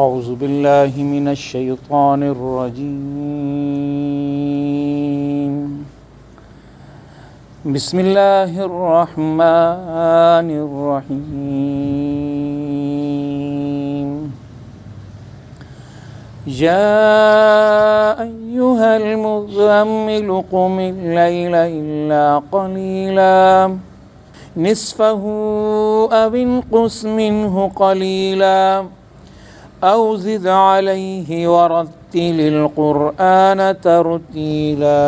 اعوذ باللہ من الشیطان الرجیم بسم اللہ الرحمن الرحیم یا ایہا المزمل قم اللیل الا قلیلا نصفه او انقص منه قلیلا او زد علیہ ورتل القرآن ترتیلا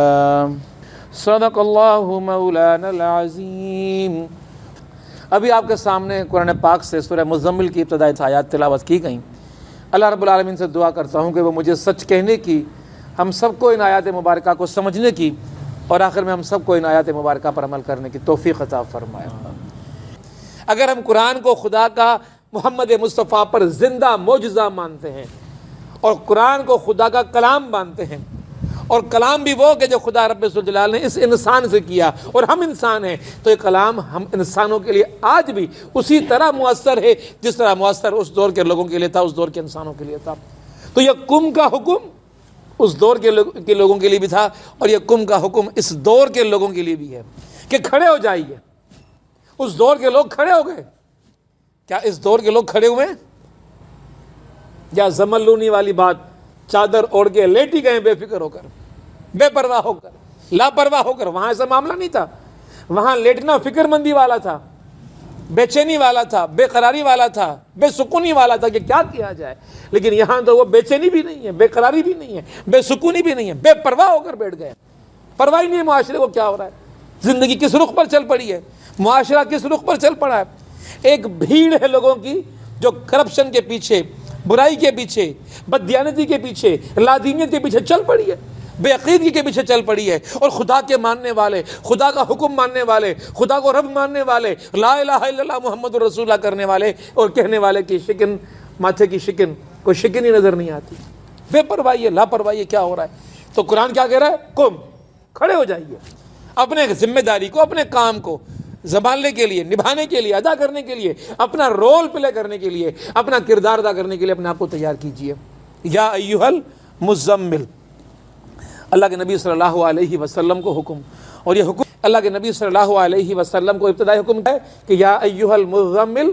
صدق اللہ مولانا العظیم۔ ابھی آپ کے سامنے قرآن پاک سے سورہ مزمل کی ابتدائی آیات تلاوت کی گئیں۔ اللہ رب العالمین سے دعا کرتا ہوں کہ وہ مجھے سچ کہنے کی، ہم سب کو ان آیات مبارکہ کو سمجھنے کی، اور آخر میں ہم سب کو ان آیات مبارکہ پر عمل کرنے کی توفیق عطا فرمائے۔ اگر ہم قرآن کو خدا کا، محمد مصطفیٰ پر زندہ معجزہ مانتے ہیں، اور قرآن کو خدا کا کلام مانتے ہیں، اور کلام بھی وہ کہ جو خدا رب ذوالجلال نے اس انسان سے کیا، اور ہم انسان ہیں، تو یہ کلام ہم انسانوں کے لیے آج بھی اسی طرح مؤثر ہے جس طرح مؤثر اس دور کے لوگوں کے لیے تھا، اس دور کے انسانوں کے لیے تھا۔ تو یہ کم کا حکم اس دور کے لوگوں کے لیے بھی تھا، اور یہ کم کا حکم اس دور کے لوگوں کے لیے بھی ہے کہ کھڑے ہو جائیے۔ اس دور کے لوگ کھڑے ہو گئے۔ کیا اس دور کے لوگ کھڑے ہوئے ہیں؟ یا زملونی والی بات، چادر اوڑھ کے لیٹ ہی گئے بے فکر ہو کر، بے پرواہ ہو کر، لاپرواہ ہو کر؟ وہاں ایسا معاملہ نہیں تھا، وہاں لیٹنا فکر مندی والا تھا، بے چینی والا تھا، بے قراری والا تھا، بے سکونی والا تھا کہ کیا کیا جائے۔ لیکن یہاں تو وہ بے چینی بھی نہیں ہے، بے قراری بھی نہیں ہے، بے سکونی بھی نہیں ہے، بے پرواہ ہو کر بیٹھ گئے۔ پرواہ نہیں ہے معاشرے کو کیا ہو رہا ہے، زندگی کس رخ پر چل پڑی ہے، معاشرہ کس رخ پر چل پڑا ہے۔ ایک بھیڑ ہے لوگوں کی جو کرپشن کے پیچھے، برائی کے پیچھے، بددیانتی کے پیچھے، لادینیت کے پیچھے چل پڑی ہے، بے عقیدگی کے پیچھے چل پڑی ہے، اور خدا کے ماننے والے، خدا کا حکم ماننے والے، خدا کو رب ماننے والے، لا الہ الا اللہ محمد رسول اللہ کرنے والے اور کہنے والے کی شکن، ماتھے کی شکن، کوئی شکن ہی نظر نہیں آتی۔ بے پرواہی ہے، لاپرواہی ہے، کیا ہو رہا ہے؟ تو قرآن کیا کہہ رہا ہے؟ قم، کھڑے ہو جائیے، اپنے ذمہ داری کو، اپنے کام کو سنبھالنے کے لیے، نبھانے کے لیے، ادا کرنے کے لیے، اپنا رول پلے کرنے کے لیے، اپنا کردار ادا کرنے کے لیے اپنے آپ کو تیار کیجیے۔ یا ایھا المزمل، اللہ کے نبی صلی اللہ علیہ وسلم کو حکم، اور یہ حکم اللہ کے نبی صلی اللہ علیہ وسلم کو ابتدائی حکم ہے کہ یا ایھا المزمل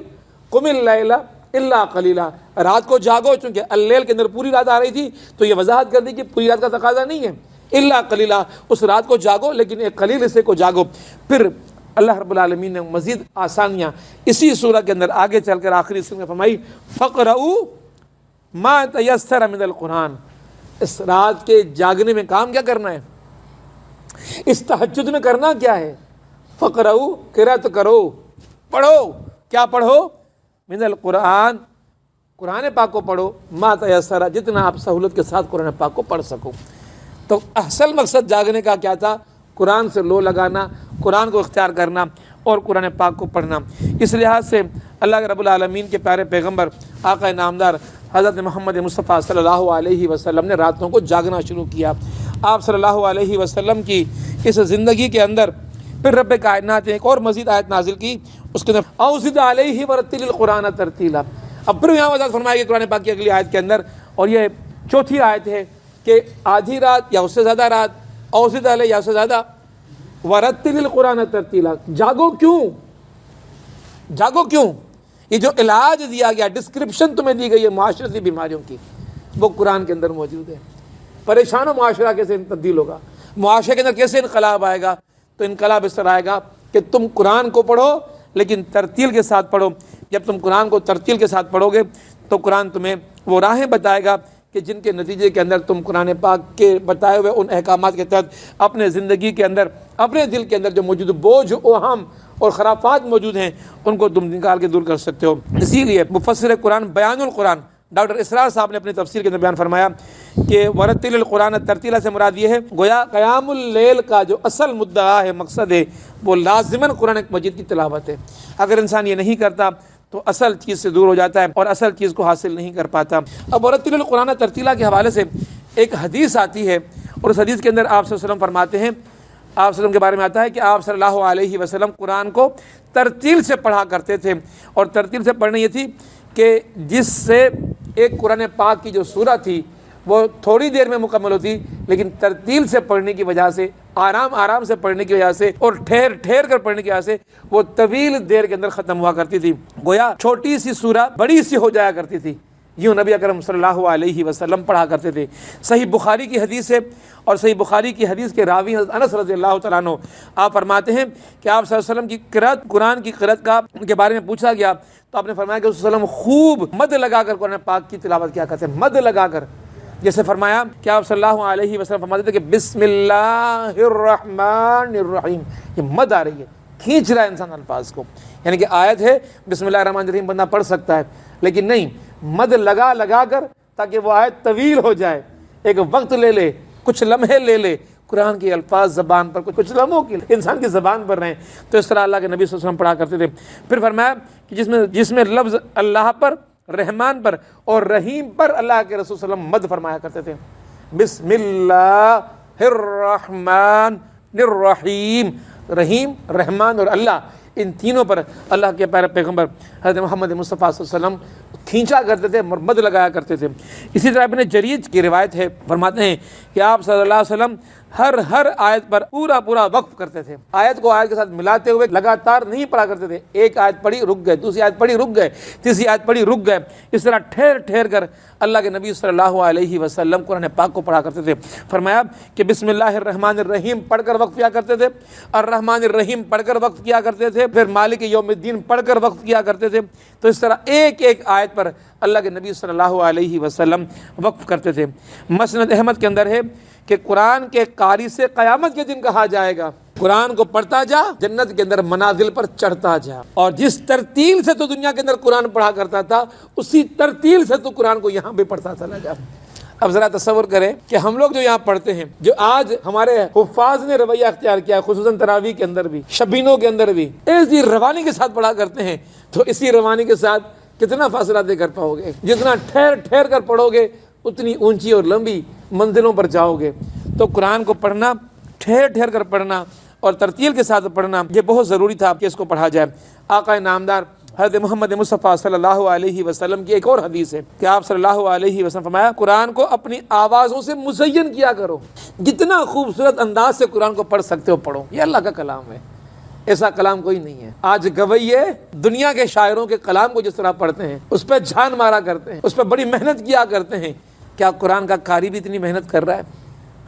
قم اللیل الا قلیلا، رات کو جاگو۔ چونکہ اللیل کے اندر پوری رات آ رہی تھی تو یہ وضاحت کر دی کہ پوری رات کا تقاضا نہیں ہے، الا قلیلا، اس رات کو جاگو لیکن ایک قلیل حصے کو جاگو۔ پھر اللہ رب العالمین نے مزید آسانیاں اسی سورہ کے اندر آگے چل کر آخری حصے میں فرمائی، فَقْرَؤُوا مَا تَيَسَّرَ مِنَ الْقُرْآنِ۔ اس رات کے جاگنے میں کام کیا کرنا ہے؟ اس تہجد میں کرنا کیا ہے؟ فَقْرَؤُوا، قرأت کرو، پڑھو۔ کیا پڑھو؟ من القرآن، قرآن پاک کو پڑھو، ما تیسر، جتنا آپ سہولت کے ساتھ قرآن پاک کو پڑھ سکو۔ تو اصل مقصد جاگنے کا کیا تھا؟ قرآن سے لو لگانا، قرآن کو اختیار کرنا اور قرآن پاک کو پڑھنا۔ اس لحاظ سے اللہ رب العالمین کے پیارے پیغمبر آقا نامدار حضرت محمد مصطفیٰ صلی اللہ علیہ وسلم نے راتوں کو جاگنا شروع کیا۔ آپ صلی اللہ علیہ وسلم کی اس زندگی کے اندر پھر رب کائنات نے ایک اور مزید آیت نازل کی، اس کے اندر اوزد علیہ ورتل القرآن ترتیلا۔ اب پھر یہاں وضاحت فرمایا کہ قرآن پاک کی اگلی آیت کے اندر، اور یہ چوتھی آیت ہے کہ آدھی رات یا اس سے زیادہ رات، اوزد علیہ یا اس سے زیادہ، ورتل القرآن ترتیلا۔ جاگو کیوں؟ جاگو کیوں؟ یہ جو علاج دیا گیا، ڈسکرپشن تمہیں دی گئی ہے معاشرتی بیماریوں کی، وہ قرآن کے اندر موجود ہے۔ پریشان و معاشرہ کیسے تبدیل ہوگا، معاشرے کے اندر کیسے انقلاب آئے گا؟ تو انقلاب اس طرح آئے گا کہ تم قرآن کو پڑھو لیکن ترتیل کے ساتھ پڑھو۔ جب تم قرآن کو ترتیل کے ساتھ پڑھو گے تو قرآن تمہیں وہ راہیں بتائے گا کہ جن کے نتیجے کے اندر تم قرآن پاک کے بتائے ہوئے ان احکامات کے تحت اپنے زندگی کے اندر، اپنے دل کے اندر جو موجود بوجھ، اوہام اور خرافات موجود ہیں ان کو تم نکال کے دور کر سکتے ہو۔ اسی لیے مفسر قرآن بیان القرآن ڈاکٹر اسرار صاحب نے اپنی تفسیر کے اندر بیان فرمایا کہ ورتل القرآن ترتیلا سے مراد یہ ہے، گویا قیام اللیل کا جو اصل مدعا ہے، مقصد ہے، وہ لازماً قرآن مجید کی تلاوت ہے۔ اگر انسان یہ نہیں کرتا تو اصل چیز سے دور ہو جاتا ہے اور اصل چیز کو حاصل نہیں کر پاتا۔ اب ورتل القرآن ترتیلا کے حوالے سے ایک حدیث آتی ہے، اور اس حدیث کے اندر آپ صلی اللہ علیہ وسلم فرماتے ہیں، آپ صلی اللہ علیہ وسلم کے بارے میں آتا ہے کہ آپ صلی اللہ علیہ وسلم قرآن کو ترتیل سے پڑھا کرتے تھے، اور ترتیل سے پڑھنے یہ تھی کہ جس سے ایک قرآن پاک کی جو سورہ تھی وہ تھوڑی دیر میں مکمل ہوتی، لیکن ترتیل سے پڑھنے کی وجہ سے، آرام سے پڑھنے کی وجہ سے اور ٹھہر کر پڑھنے کی وجہ سے وہ طویل دیر کے اندر ختم ہوا کرتی تھی، گویا چھوٹی سی سورہ بڑی سی ہو جایا کرتی تھی۔ یوں نبی اکرم صلی اللہ علیہ وسلم پڑھا کرتے تھے۔ صحیح بخاری کی حدیث ہے، اور صحیح بخاری کی حدیث کے راوی حضرت انس رضی اللہ تعالیٰ عنہ آپ فرماتے ہیں کہ آپ صلی اللہ علیہ وسلم کی قرأت، قرآن کی قرأت کا ان کے بارے میں پوچھا گیا تو آپ نے فرمایا کہ صلی اللہ علیہ وسلم خوب مد لگا کر قرآن پاک کی تلاوت کیا کرتے ہیں، مد لگا کر۔ جیسے فرمایا کہ آپ صلی اللہ علیہ وسلم فرماتے تھے کہ بسم اللہ الرحمن الرحیم، یہ مد آ رہی ہے، کھینچ رہا ہے انسان الفاظ کو، یعنی کہ آیت ہے بسم اللہ الرحمن الرحیم بندہ پڑھ سکتا ہے، لیکن نہیں، مد لگا کر تاکہ وہ آیت طویل ہو جائے، ایک وقت لے لے، کچھ لمحے لے لے، قرآن کے الفاظ زبان پر کچھ لمحوں کے انسان کی زبان پر رہیں، تو اس طرح اللہ کے نبی صلی اللہ علیہ وسلم پڑھا کرتے تھے۔ پھر فرمایا کہ جس میں لفظ اللہ پر، رحمان پر اور رحیم پر اللہ کے رسول صلی اللہ علیہ وسلم مد فرمایا کرتے تھے۔ بسم اللہ الرحمن الرحیم، رحیم، رحمان اور اللہ، ان تینوں پر اللہ کے پیارے پیغمبر حضرت محمد مصطفیٰ صلی اللہ علیہ وسلم کھینچا کرتے تھے، مد لگایا کرتے تھے۔ اسی طرح ابن جریر کی روایت ہے، فرماتے ہیں کہ آپ صلی اللہ علیہ وسلم ہر آیت پر پورا وقف کرتے تھے، آیت کو آیت کے ساتھ ملاتے ہوئے لگاتار نہیں پڑھا کرتے تھے، ایک آیت پڑھی رک گئے، دوسری آیت پڑھی رک گئے، تیسری آیت پڑھی رک گئے، اس طرح ٹھہر کر اللہ کے نبی صلی اللہ علیہ وسلم قرآن پاک کو پڑھا کرتے تھے۔ فرمایا کہ بسم اللہ الرحمن الرحیم پڑھ کر وقف کیا کرتے تھے، الرحمن الرحیم پڑھ کر وقف کیا کرتے تھے، پھر مالک یوم الدین پڑھ کر وقف کیا کرتے تھے، تو اس طرح ایک آیت پر اللہ کے نبی صلی اللہ علیہ وسلم وقف کرتے تھے۔ مسند احمد کے اندر ہے کہ قرآن کے قاری سے قیامت کے دن کہا جائے گا، قرآن کو پڑھتا جا، جنت کے اندر منازل پر چڑھتا جا، اور جس ترتیل سے تو دنیا کے اندر قرآن پڑھا کرتا تھا اسی ترتیل سے تو قرآن کو یہاں بھی پڑھتا چلا جا۔ اب ذرا تصور کریں کہ ہم لوگ جو یہاں پڑھتے ہیں، جو آج ہمارے حفاظ نے رویہ اختیار کیا، خصوصاً تراویح کے اندر بھی، شبینوں کے اندر بھی ایسی روانی کے ساتھ پڑھا کرتے ہیں، تو اسی روانی کے ساتھ کتنا فاصلہ طے کر پاؤ گے؟ جتنا ٹھہر کر پڑھو گے اتنی اونچی اور لمبی منزلوں پر جاؤ گے۔ تو قرآن کو پڑھنا، ٹھہر کر پڑھنا اور ترتیل کے ساتھ پڑھنا، یہ بہت ضروری تھا کہ اس کو پڑھا جائے۔ آقا نامدار حضرت محمد مصطفیٰ صلی اللہ علیہ وسلم کی ایک اور حدیث ہے کہ آپ صلی اللہ علیہ وسلم فرمایا، قرآن کو اپنی آوازوں سے مزین کیا کرو، جتنا خوبصورت انداز سے قرآن کو پڑھ سکتے ہو پڑھو، یہ اللہ کا کلام ہے، ایسا کلام کوئی نہیں ہے۔ آج گویے دنیا کے شاعروں کے کلام کو جس طرح پڑھتے ہیں، اس پہ جان مارا کرتے ہیں، اس پہ بڑی محنت کیا کرتے ہیں، کیا قرآن کا قاری بھی اتنی محنت کر رہا ہے؟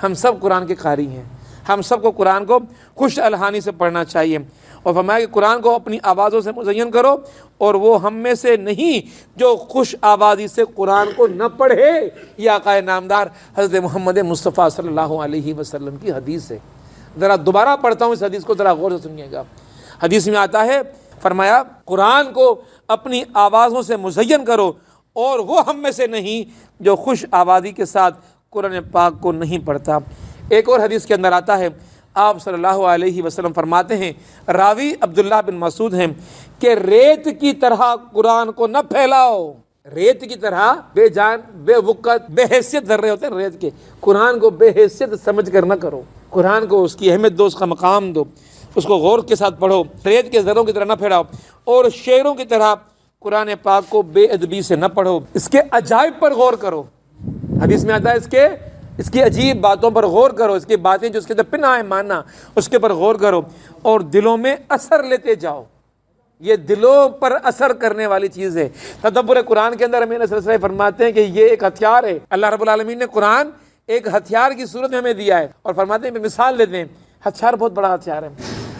ہم سب قرآن کے قاری ہیں، ہم سب کو قرآن کو خوش الحانی سے پڑھنا چاہیے، اور فرمایا کہ قرآن کو اپنی آوازوں سے مزین کرو، اور وہ ہم میں سے نہیں جو خوش آوازی سے قرآن کو نہ پڑھے۔ یہ آقا نامدار حضرت محمد مصطفیٰ صلی اللہ علیہ وسلم کی حدیث ہے۔ ذرا دوبارہ پڑھتا ہوں اس حدیث کو، ذرا غور سے سنیے گا۔ حدیث میں آتا ہے، فرمایا قرآن کو اپنی آوازوں سے مزین کرو، اور وہ ہم میں سے نہیں جو خوش آوازی کے ساتھ قرآن پاک کو نہیں پڑھتا۔ ایک اور حدیث کے اندر آتا ہے، آپ صلی اللہ علیہ وسلم فرماتے ہیں، راوی عبداللہ بن مسعود ہیں، کہ ریت کی طرح قرآن کو نہ پھیلاؤ، ریت کی طرح بے جان، بے وقت، بے حیثیت ذرے ہوتے ہیں ریت کے، قرآن کو بے حیثیت سمجھ کر نہ کرو، قرآن کو اس کی اہمیت دو، اس کا مقام دو، اس کو غور کے ساتھ پڑھو، ریت کے ذروں کی طرح نہ پھیلاؤ، اور شعروں کی طرح قرآن پاک کو بے ادبی سے نہ پڑھو، اس کے عجائب پر غور کرو۔ حدیث میں آتا ہے اس کی عجیب باتوں پر غور کرو، اس کی باتیں جو اس کے اندر پنہاں ہے ماننا، اس کے پر غور کرو، اور دلوں میں اثر لیتے جاؤ۔ یہ دلوں پر اثر کرنے والی چیز ہے۔ تدبر قرآن کے اندر ہمیں سلسلہ فرماتے ہیں کہ یہ ایک ہتھیار ہے، اللہ رب العالمین نے قرآن ایک ہتھیار کی صورت میں ہمیں دیا ہے، اور فرماتے ہیں، مثال لیتے ہیں، ہتھیار بہت بڑا ہتھیار ہے،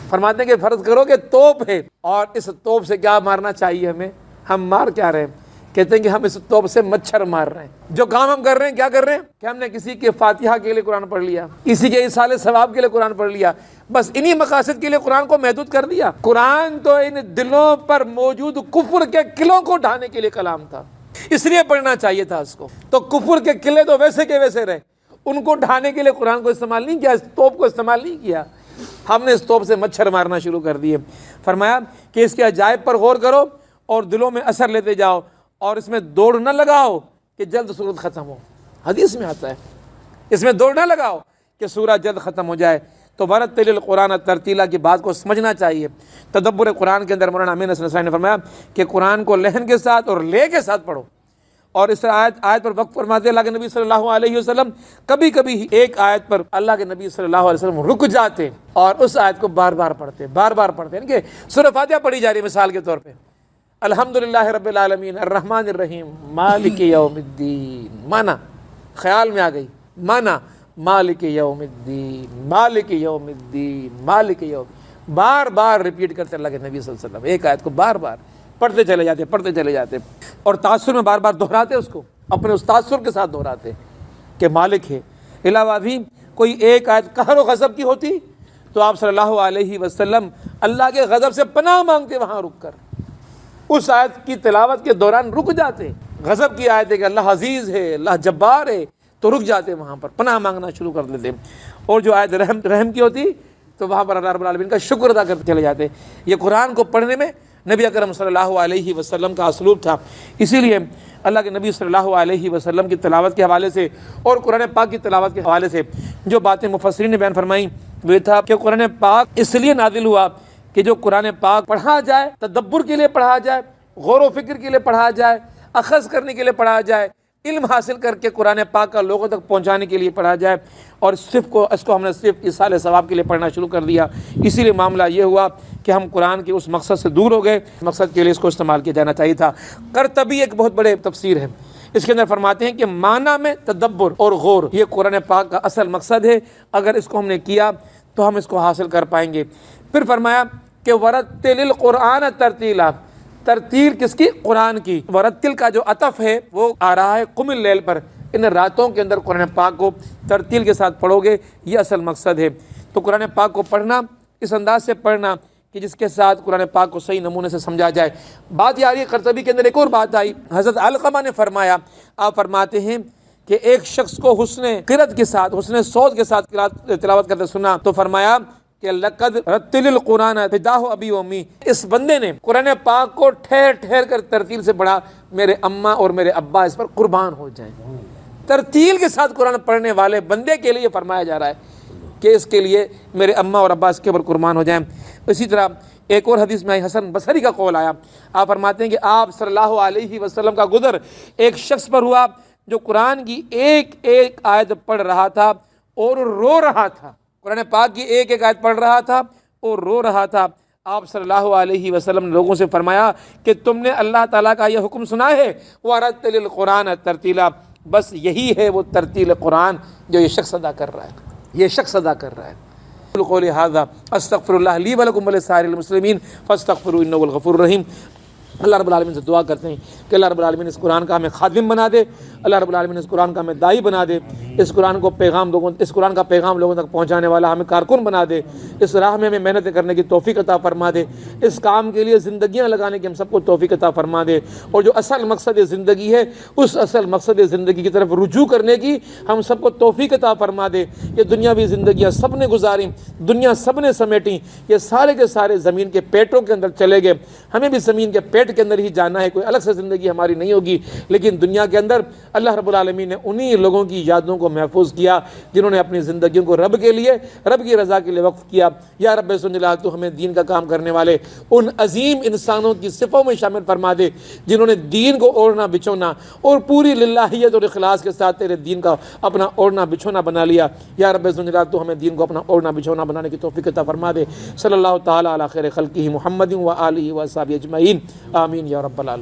فرماتے ہیں کہ فرض کرو کہ توپ ہے، اور اس توپ سے کیا مارنا چاہیے ہمیں، ہم مار کیا رہے ہیں؟ کہتے ہیں کہ ہم اس توپ سے مچھر مار رہے ہیں۔ جو کام ہم کر رہے ہیں، کیا کر رہے ہیں کہ ہم نے کسی کے فاتحہ کے لیے قرآن پڑھ لیا، کسی کے ایصال ثواب کے لیے قرآن پڑھ لیا، بس انہی مقاصد کے لیے قرآن کو محدود کر دیا۔ قرآن تو ان دلوں پر موجود کفر کے قلعوں کو ڈھانے کے لیے کلام تھا، اس لیے پڑھنا چاہیے تھا اس کو۔ تو کفر کے قلعے تو ویسے کے ویسے رہے، ان کو ڈھانے کے لیے قرآن کو استعمال نہیں کیا، اس توپ کو استعمال نہیں کیا، ہم نے اس توپ سے مچھر مارنا شروع کر دیے۔ فرمایا کہ اس کے عجائب پر غور کرو اور دلوں میں اثر لیتے جاؤ، اور اس میں دوڑ نہ لگاؤ کہ جلد سورت ختم ہو۔ حدیث میں آتا ہے اس میں دوڑ نہ لگاؤ کہ سورہ جلد ختم ہو جائے۔ تو ورتل القرآن ترتیلا کی بات کو سمجھنا چاہیے۔ تدبر قرآن کے اندر مولانا امین حسن صاحب نے فرمایا کہ قرآن کو لحن کے ساتھ اور لے کے ساتھ پڑھو، اور اس طرح آیت پر وقف فرماتے اللہ کے نبی صلی اللہ علیہ وسلم کبھی کبھی ایک آیت پر اللہ کے نبی صلی اللہ علیہ وسلم رک جاتے اور اس آیت کو بار بار پڑھتے یعنی کہ سورہ فاتحہ پڑھی جا رہی ہے مثال کے طور پہ، الحمدللہ رب العالمین الرحمن الرحیم مالک یوم الدین، مانا خیال میں آ گئی، مانا مالک یوم الدین مالک یوم الدین مالک یوم، بار بار ریپیٹ کرتے اللہ کے نبی صلی اللہ علیہ وسلم ایک آیت کو بار بار پڑھتے چلے جاتے اور تاثر میں بار بار دہراتے، اس کو اپنے اس تاثر کے ساتھ دہراتے کہ مالک ہے۔ علاوہ بھی کوئی ایک آیت قہر و غضب کی ہوتی تو آپ صلی اللہ علیہ وسلم اللہ کے غضب سے پناہ مانگتے، وہاں رک کر اس آیت کی تلاوت کے دوران رک جاتے۔ غضب کی آیت ہے کہ اللہ عزیز ہے، اللہ جبار ہے، تو رک جاتے، وہاں پر پناہ مانگنا شروع کر دیتے۔ اور جو آیت رحم کی ہوتی تو وہاں پر اللہ رب العالمین کا شکر ادا کرتے چلے جاتے۔ یہ قرآن کو پڑھنے میں نبی اکرم صلی اللہ علیہ وسلم کا اسلوب تھا، اسی لیے اللہ کے نبی صلی اللہ علیہ وسلم کی تلاوت کے حوالے سے اور قرآن پاک کی تلاوت کے حوالے سے جو باتیں مفسرین نے بیان فرمائیں وہ یہ تھا کہ قرآن پاک اس لیے نازل ہوا کہ جو قرآن پاک پڑھا جائے، تدبر کے لیے پڑھا جائے، غور و فکر کے لیے پڑھا جائے، اخذ کرنے کے لیے پڑھا جائے، علم حاصل کر کے قرآن پاک کا لوگوں تک پہنچانے کے لیے پڑھا جائے، اور اس کو ہم نے صرف ایصال ثواب کے لیے پڑھنا شروع کر دیا۔ اسی لیے معاملہ یہ ہوا کہ ہم قرآن کے اس مقصد سے دور ہو گئے، مقصد کے لیے اس کو استعمال کیا جانا چاہیے تھا۔ قرطبی ایک بہت بڑے تفسیر ہے، اس کے اندر فرماتے ہیں کہ معنی میں تدبر اور غور یہ قرآن پاک کا اصل مقصد ہے، اگر اس کو ہم نے کیا تو ہم اس کو حاصل کر پائیں گے۔ پھر فرمایا کہ ورتل القرآن ترتیلا، ترتیل کس کی؟ قرآن کی۔ ورتل کا جو عطف ہے وہ آ رہا ہے قم اللیل پر، ان راتوں کے اندر قرآن پاک کو ترتیل کے ساتھ پڑھو گے، یہ اصل مقصد ہے۔ تو قرآن پاک کو پڑھنا اس انداز سے پڑھنا کہ جس کے ساتھ قرآن پاک کو صحیح نمونے سے سمجھا جائے۔ بات یہ آ رہی ہے قرطبی کے اندر ایک اور بات آئی، حضرت علقمہ نے فرمایا، آپ فرماتے ہیں کہ ایک شخص کو حسن قرأت کے ساتھ، حسن صوت کے ساتھ تلاوت کرتے سنا تو فرمایا کہ لقد رتل القرآن فداہ ابی و امی، اس بندے نے قرآن پاک کو ٹھہر ٹھہر کر ترتیل سے پڑھا، میرے اماں اور میرے ابا اس پر قربان ہو جائیں۔ ترتیل کے ساتھ قرآن پڑھنے والے بندے کے لیے فرمایا جا رہا ہے کہ اس کے لیے میرے اماں اور ابا اس کے اوپر قربان ہو جائیں۔ اسی طرح ایک اور حدیث میں حسن بصری کا قول آیا، آپ فرماتے ہیں کہ آپ صلی اللہ علیہ وسلم کا گزر ایک شخص پر ہوا جو قرآن کی ایک ایک آیت پڑھ رہا تھا اور رو رہا تھا، قرآن پاک کی ایک ایک آیت پڑھ رہا تھا اور رو رہا تھا۔ آپ صلی اللہ علیہ وسلم نے لوگوں سے فرمایا کہ تم نے اللہ تعالیٰ کا یہ حکم سنا ہے، وَرَتِّلِ الْقُرْآنَ تَرْتِيلًا، بس یہی ہے وہ ترتیل قرآن جو یہ شخص ادا کر رہا ہے، یہ شخص ادا کر رہا ہے۔ قولی ھذا استغفر اللہ لی ولکم ولسائر المسلمین فاستغفروا انہ هو الغفور الرحیم۔ اللہ رب العالمین سے دعا کرتے ہیں کہ اللہ رب العالمین اس قرآن کا ہمیں خادم بنا دے، اللہ رب العالمین اس قرآن کا ہمیں داعی بنا دے، اس قرآن کا پیغام لوگوں تک پہنچانے والا ہمیں کارکن بنا دے، اس راہ میں ہمیں محنت کرنے کی توفیق عطا فرما دے، اس کام کے لیے زندگیاں لگانے کی ہم سب کو توفیق عطا فرما دے، اور جو اصل مقصد زندگی ہے اس اصل مقصد زندگی کی طرف رجوع کرنے کی ہم سب کو توفیق عطا فرما دے۔ یہ دنیاوی زندگیاں سب نے گزاریں، دنیا سب نے سمیٹیں، یہ سارے کے سارے زمین کے پیٹوں کے اندر چلے گئے، ہمیں بھی زمین کے پیٹ کے اندر ہی جانا ہے، کوئی الگ سے زندگی ہماری نہیں ہوگی۔ لیکن دنیا کے اندر اللہ رب العالمین نے انہی لوگوں کی یادوں کو محفوظ کیا جنہوں نے اپنی زندگیوں کو رب کے لیے، رب کی رضا کے لیے وقف کیا۔ یا رب سنجلا تو ہمیں دین کا کام کرنے والے ان عظیم انسانوں کی صفوں میں شامل فرما دے جنہوں نے دین کو اوڑھنا بچھونا اور پوری للہیت اور اخلاص کے ساتھ تیرے دین کا اپنا اوڑھنا بچھونا بنا لیا۔ یا رب سنجلا تو ہمیں دین کو اپنا اوڑھنا بچھونا بنانے کی توفیق عطا فرما دے۔ صلی اللہ تعالی علی خیر خلقہ محمد و آلہ و اصحابہ اجمعین، آمین یا رب العالمین۔